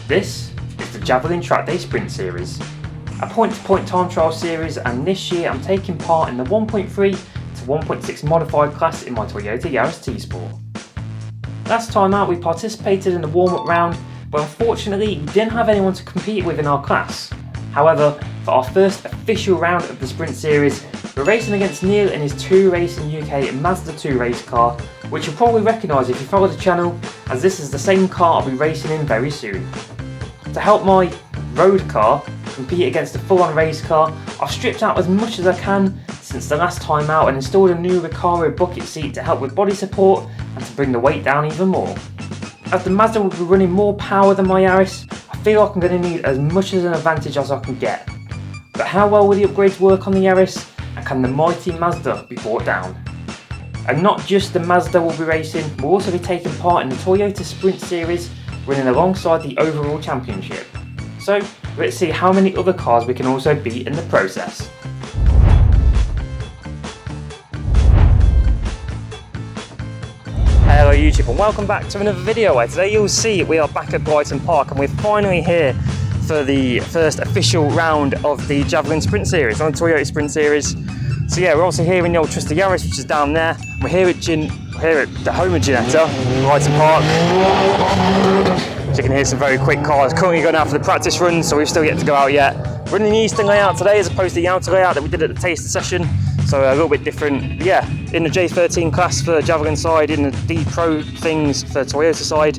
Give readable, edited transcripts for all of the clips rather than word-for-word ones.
This is the Javelin Track Day Sprint Series, a point-to-point time trial series, and this year I'm taking part in the 1.3 to 1.6 modified class in my Toyota Yaris T-Sport. Last time out we participated in the warm-up round, but unfortunately we didn't have anyone to compete with in our class. However, for our first official round of the Sprint Series, we're racing against Neil in his 2 Racing UK Mazda 2 race car, which you'll probably recognise if you follow the channel, as this is the same car I'll be racing in very soon. To help my road car compete against the full-on race car, I've stripped out as much as I can since the last time out and installed a new Recaro bucket seat to help with body support and to bring the weight down even more. As the Mazda will be running more power than my Yaris, I feel like I'm going to need as much as an advantage as I can get. But how well will the upgrades work on the Yaris, and can the mighty Mazda be brought down? And not just the Mazda will be racing, we'll also be taking part in the Toyota Sprint Series, running alongside the overall championship. So let's see how many other cars we can also beat in the process. Hello YouTube and welcome back to another video where today you'll see we are back at Blyton Park and we're finally here for the first official round of the Javelin Sprint Series, on the Toyota Sprint Series. So yeah, we're also here in the old trusty Yaris, which is down there. We're here at the home of Ginetta, Blyton Park. So you can hear some very quick cars currently going out for the practice run, so we've still yet to go out yet. Running the eastern layout today as opposed to the outer layout that we did at the taster session, so a little bit different. Yeah, in the J13 class for Javelin side, in the D Pro things for Toyota side.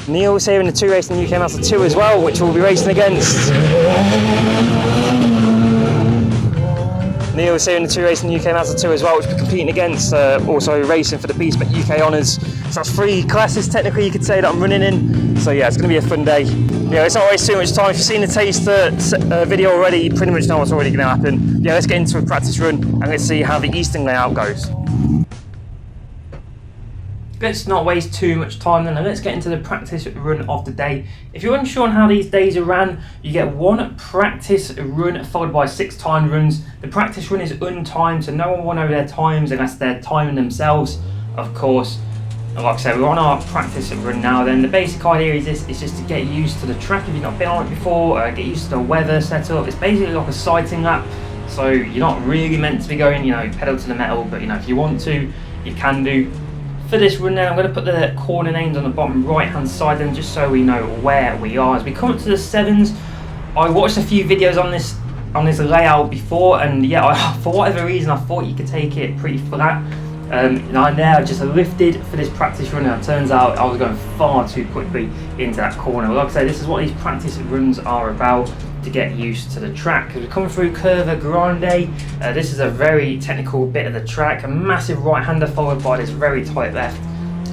Neil's here in the 2 Racing UK Mazda 2 as well, which we'll be racing against. Neil's here in the 2 Racing UK Mazda 2 as well, which we're competing against, also racing for the Bespoke UK Honours. So that's 3 classes technically you could say that I'm running in. So yeah, it's going to be a fun day. Yeah, it's not always too much time. If you've seen the taster video already, you pretty much know what's already going to happen. Yeah, let's get into a practice run and let's see how the eastern layout goes. Let's not waste too much time then, and let's get into the practice run of the day. If you're unsure on how these days are ran, you get 1 practice run followed by 6 timed runs. The practice run is untimed, so no one will know their times unless they're timing themselves, of course. Like I said, we're on our practice run now then. The basic idea is this, it's just to get used to the track if you've not been on it before, get used to the weather setup. It's basically like a sighting lap, so you're not really meant to be going, pedal to the metal, but if you want to, you can do. For this run then, I'm going to put the corner names on the bottom right hand side then, just so we know where we are. As we come up to the 7s, I watched a few videos on this layout before, and yeah, for whatever reason I thought you could take it pretty flat. I just lifted for this practice run, and it turns out I was going far too quickly into that corner. Like I say, this is what these practice runs are about, to get used to the track. As we come through Curva Grande, this is a very technical bit of the track, a massive right-hander followed by this very tight left.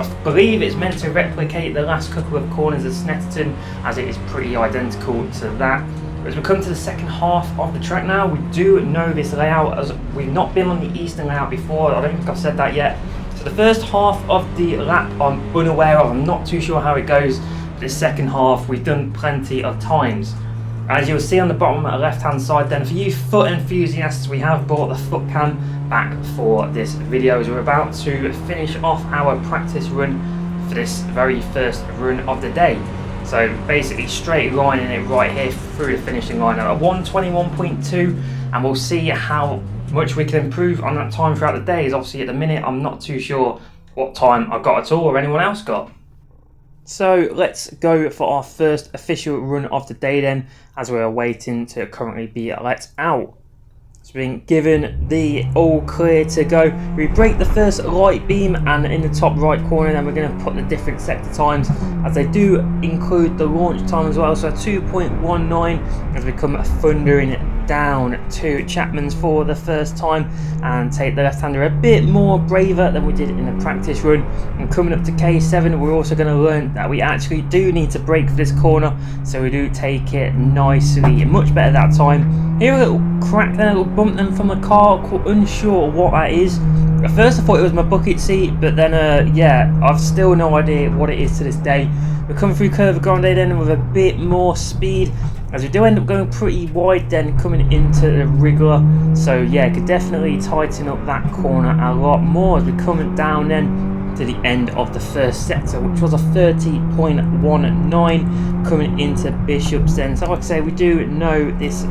I believe it's meant to replicate the last couple of corners of Snetterton, as it is pretty identical to that. As we come to the second half of the track now, we do know this layout as we've not been on the eastern layout before. I don't think I've said that yet. So the first half of the lap I'm unaware of, I'm not too sure how it goes. But the second half we've done plenty of times. As you'll see on the bottom left hand side then, for you foot enthusiasts, we have brought the foot cam back for this video as we're about to finish off our practice run for this very first run of the day. So basically straight lining it right here through the finishing line at 1:21.2, and we'll see how much we can improve on that time throughout the day. As obviously at the minute I'm not too sure what time I got at all or anyone else got. So let's go for our first official run of the day then, as we're waiting to currently be let out. It's been given the all clear to go. We break the first light beam, and in the top right corner then we're going to put the different sector times, as they do include the launch time as well. So 2.19 as we come thundering down to Chapman's for the first time and take the left-hander a bit more braver than we did in the practice run. And coming up to K7, we're also going to learn that we actually do need to brake for this corner, so we do take it nicely, much better that time. Here a little crack then, a little bump then from the car, unsure what that is. At first I thought it was my bucket seat, but then yeah, I've still no idea what it is to this day. We come through Curva Grande then with a bit more speed, as we do end up going pretty wide then coming into the Wriggler. So yeah, could definitely tighten up that corner a lot more as we come down then to the end of the first sector, which was a 30.19 coming into Bishops then. So like I say, we do know this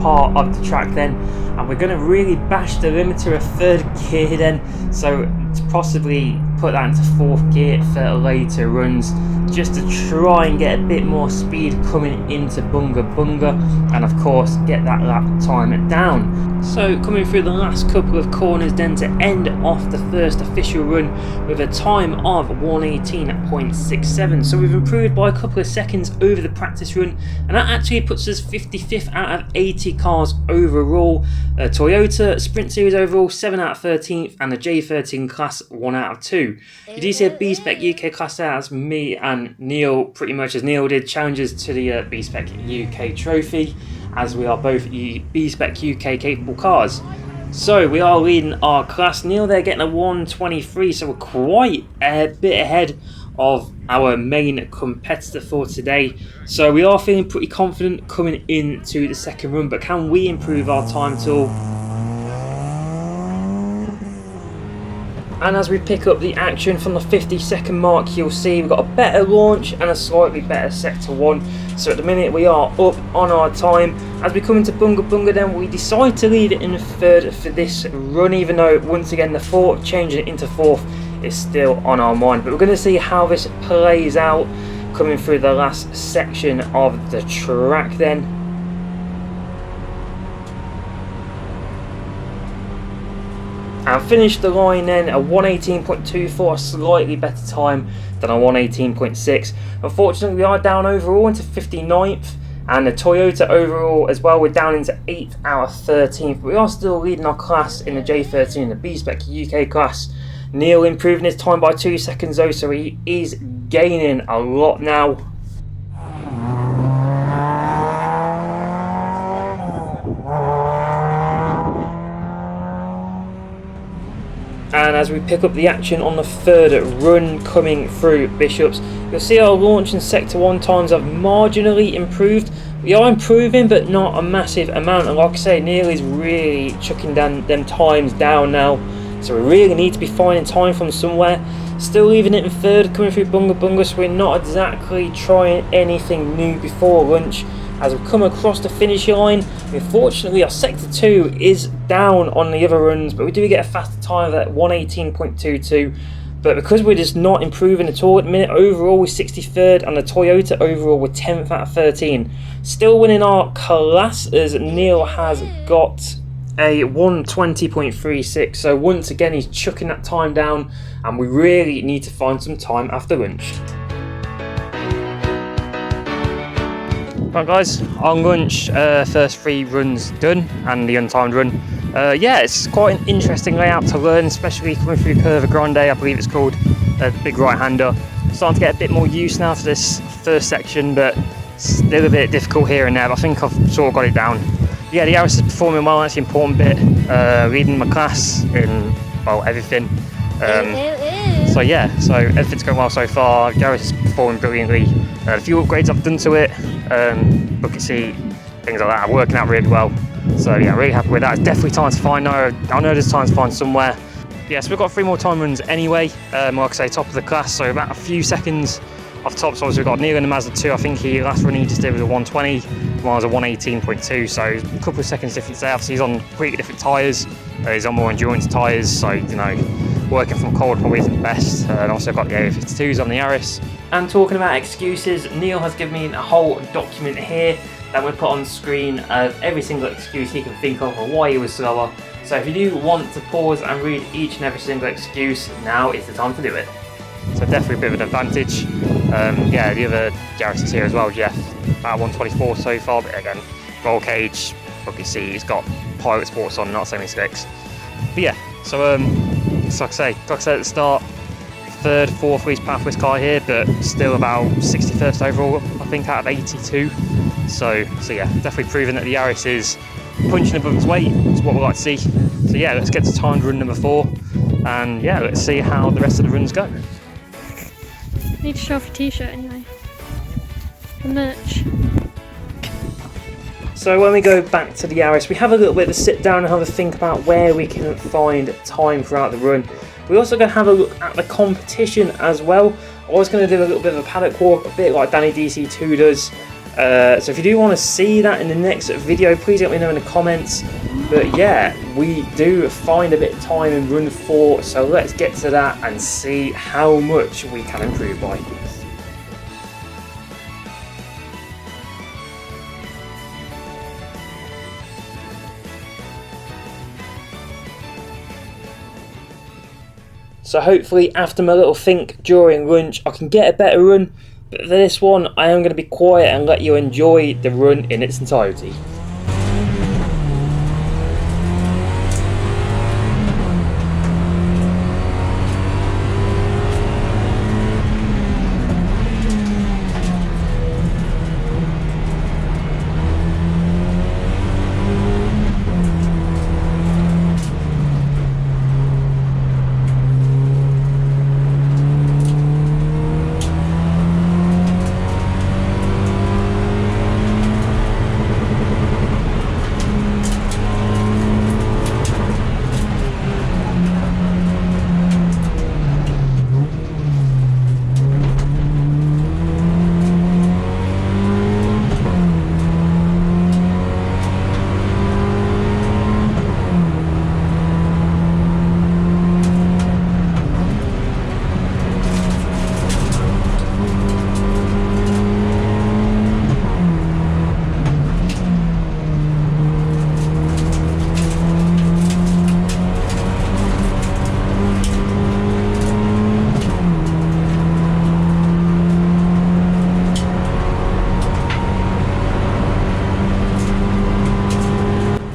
part of the track then, and we're going to really bash the limiter of third gear then, so to possibly put that into fourth gear for later runs, just to try and get a bit more speed coming into Bunga Bunga, and of course get that lap time down. So coming through the last couple of corners then to end off the first official run with a time of 1:18.67. So we've improved by a couple of seconds over the practice run, and that actually puts us 55th out of 80 cars overall. Toyota Sprint Series overall 7 out of 13th, and the J13 class 1 out of 2. You do see a B-Spec UK class there as me and Neil, pretty much as Neil did, challenges to the B-Spec UK trophy, as we are both B-Spec UK capable cars. So we are leading our class. Neil there getting a 1:23, so we're quite a bit ahead of our main competitor for today. So we are feeling pretty confident coming into the second run, but can we improve our time at all? And as we pick up the action from the 50-second mark, you'll see we've got a better launch and a slightly better sector 1. So at the minute we are up on our time. As we come into Bunga Bunga then, we decide to leave it in third for this run, even though once again the thought of changing it into fourth is still on our mind. But we're going to see how this plays out coming through the last section of the track then. And finished the line then a 1:18.24, a slightly better time than a 1:18.6. Unfortunately, we are down overall into 59th, and the Toyota overall as well, we're down into 8th out of 13th. But we are still leading our class in the J13, the B-Spec UK class. Neil improving his time by 2 seconds though, so he is gaining a lot now. And as we pick up the action on the third run coming through Bishops, you'll see our launch and sector 1 times have marginally improved. We are improving, but not a massive amount. And like I say, Neil is really chucking down them times down now. So we really need to be finding time from somewhere. Still leaving it in third coming through Bunga Bunga, so we're not exactly trying anything new before lunch. As we come across the finish line, unfortunately our sector 2 is down on the other runs, but we do get a faster time of that 1:18.22. But because we're just not improving at all at the minute, overall we're 63rd, and the Toyota overall we're 10th out of 13. Still winning our class as Neil has got a 1:20.36. So once again he's chucking that time down, and we really need to find some time after lunch. Right guys, on lunch, first 3 runs done and the untimed run. Yeah, it's quite an interesting layout to learn, especially coming through Curva Grande, I believe it's called, the big right-hander. Starting to get a bit more use now to this first section, but still a bit difficult here and there, but I think I've sort of got it down. Yeah, the Yaris is performing well, that's the important bit, leading my class in, well, everything. So yeah, so everything's going well so far. Yaris is performing brilliantly. A few upgrades I've done to it, bucket seat, things like that, are working out really well. So yeah, really happy with that. It's definitely time to find. I know there's time to find somewhere. Yeah, so we've got 3 more time runs anyway. Like I say, top of the class, so about a few seconds off top. So we've got Neil in the Mazda 2. I think last run he just did was a 1:20, mine was a 1:18.2. So a couple of seconds difference there. Obviously he's on completely different tyres. He's on more endurance tyres, so you know, working from cold probably isn't the best. And also got the A52s on the Yaris. And talking about excuses, Neil has given me a whole document here that I'm going to put on screen of every single excuse he can think of for why he was slower. So if you do want to pause and read each and every single excuse, now is the time to do it. So definitely a bit of an advantage. Yeah, the other Yaris is here as well, Jeff. About 1:24 so far, but again, roll cage, bucket seat, he's got Pilot Sports on, not semi-slicks. But yeah, so like I say at the start, 3rd, 4th least pathways car here, but still about 61st overall, I think, out of 82. So yeah, definitely proving that the Yaris is punching above its weight. It's what we like to see. So yeah, let's get to timed run number 4, and yeah, let's see how the rest of the runs go. Need to show off your t-shirt anyway. The merch. So when we go back to the Yaris, we have a little bit of a sit down and have a think about where we can find time throughout the run. We're also going to have a look at the competition as well. I was going to do a little bit of a paddock walk, a bit like Danny DC2 does. So if you do want to see that in the next video, please let me know in the comments. But yeah, we do find a bit of time in run 4, so let's get to that and see how much we can improve by. So hopefully after my little think during lunch I can get a better run, but for this one I am going to be quiet and let you enjoy the run in its entirety.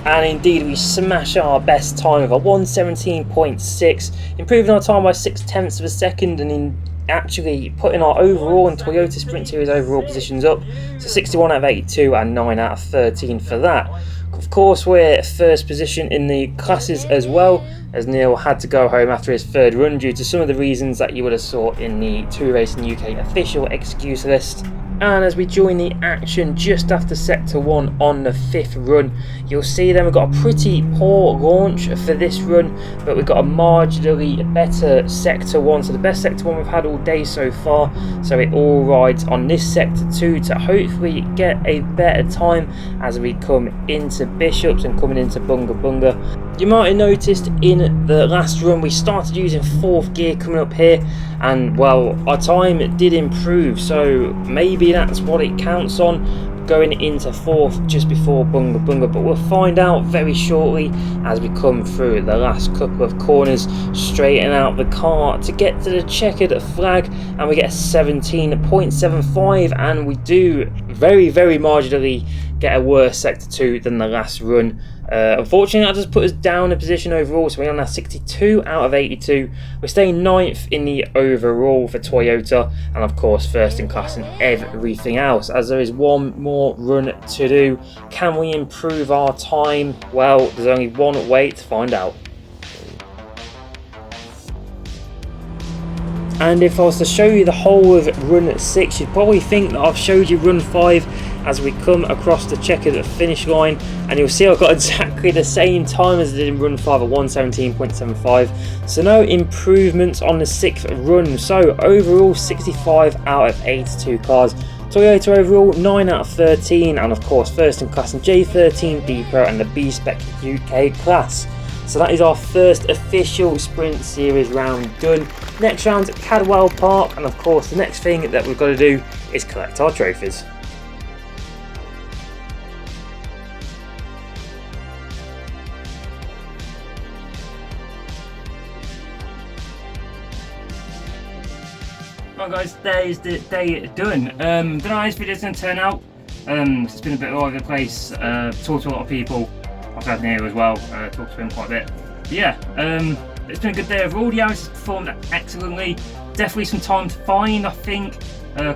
And indeed we smash our best time with a 1:17.6, improving our time by 0.6 of a second, and in actually putting our overall and Toyota Sprint Series overall positions up to 61 out of 82 and 9 out of 13 for that. Of course we're first position in the classes as well, as Neil had to go home after his third run due to some of the reasons that you would have saw in the 2 Racing UK official excuse list. And as we join the action just after Sector 1 on the 5th run, you'll see then we've got a pretty poor launch for this run, but we've got a marginally better Sector 1, so the best Sector 1 we've had all day so far, so it all rides on this Sector 2 to hopefully get a better time as we come into Bishops and coming into Bunga Bunga. You might have noticed in the last run we started using 4th gear coming up here, and well, our time did improve, so maybe that's what it counts on, going into 4th just before Bunga Bunga, but we'll find out very shortly as we come through the last couple of corners, straighten out the car to get to the checkered flag, and we get a 17.75, and we do very marginally get a worse Sector 2 than the last run. Unfortunately that just put us down a position overall, so we're on our 62 out of 82. We're staying 9th in the overall for Toyota, and of course first in class in everything else, as there is one more run to do. Can we improve our time? Well, there's only one way to find out. And if I was to show you the whole of run 6, you'd probably think that I've showed you run 5 as we come across the checkered finish line, and you'll see I've got exactly the same time as I did in run 5 at 1:17.75, so no improvements on the 6th run. So overall 65 out of 82 cars, Toyota overall 9 out of 13, and of course first in class in J13 B Pro and the B Spec UK class. So that is our first official Sprint Series round done. Next round's at Javelin Park, and of course the next thing that we've got to do is collect our trophies. Right guys, there is the day done. Don't know how this video's going to turn out. It's been a bit all over the place. Talked to a lot of people. I've had Neil as well, talked to him quite a bit. But yeah, it's been a good day overall. The hours performed excellently. Definitely some time to find, I think.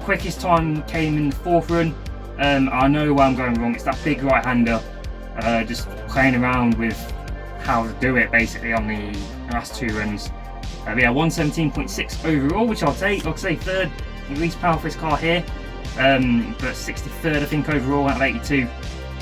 Quickest time came in the 4th run. I know where I'm going wrong. It's that big right-hander. Just playing around with how to do it basically on the last 2 runs. But yeah, 1:17.6 overall, which I'll take. Like I say, 3rd, least power for his car here. But 63rd, I think, overall out of 82.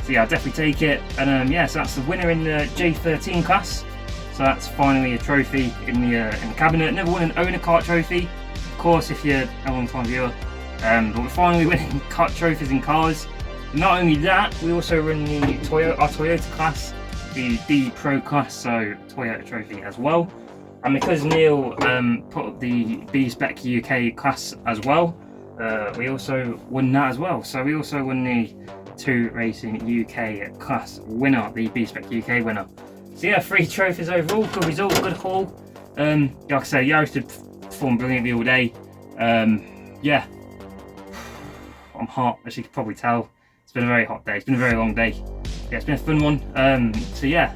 So yeah, I'll definitely take it. And yeah, so that's the winner in the J13 class. So So that's finally a trophy in the cabinet. Never won an owner kart trophy, of course, if you're a long time viewer. But we're finally winning kart trophies in cars. Not only that, we also run our Toyota class, the D Pro class, so Toyota trophy as well. And because Neil put up the B Spec UK class as well, we also won that as well. So we also won the 2 Racing UK class winner, the B Spec UK winner. So yeah, 3 trophies overall, good result, good haul. Like I say, Yaris did perform brilliantly all day. Yeah, I'm hot, as you can probably tell. It's been a very hot day, it's been a very long day. Yeah, it's been a fun one. So yeah,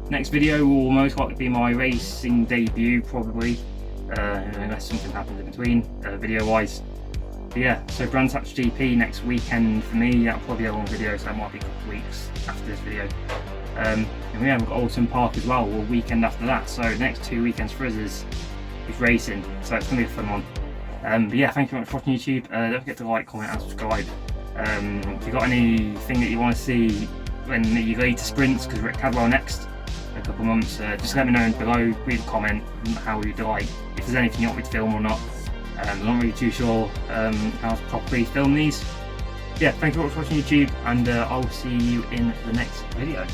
next video will most likely be my racing debut, probably, unless something happens in between, video-wise. But yeah, so Brands Hatch GP next weekend for me. That'll probably be a long video, so that might be a couple of weeks after this video. And yeah, we've got Blyton Park as well, or weekend after that. So the next 2 weekends for us is racing, so it's gonna be a fun one. But yeah, thank you very much for watching YouTube. Don't forget to like, comment, and subscribe. If you've got anything that you want to see when you go to sprints, because we're at Cadwell next in a couple of months, just let me know below. Leave a comment how you'd like, if there's anything you want me to film or not. I'm not really too sure how to properly film these. Yeah, thank you very much for watching YouTube, and I'll see you in the next video.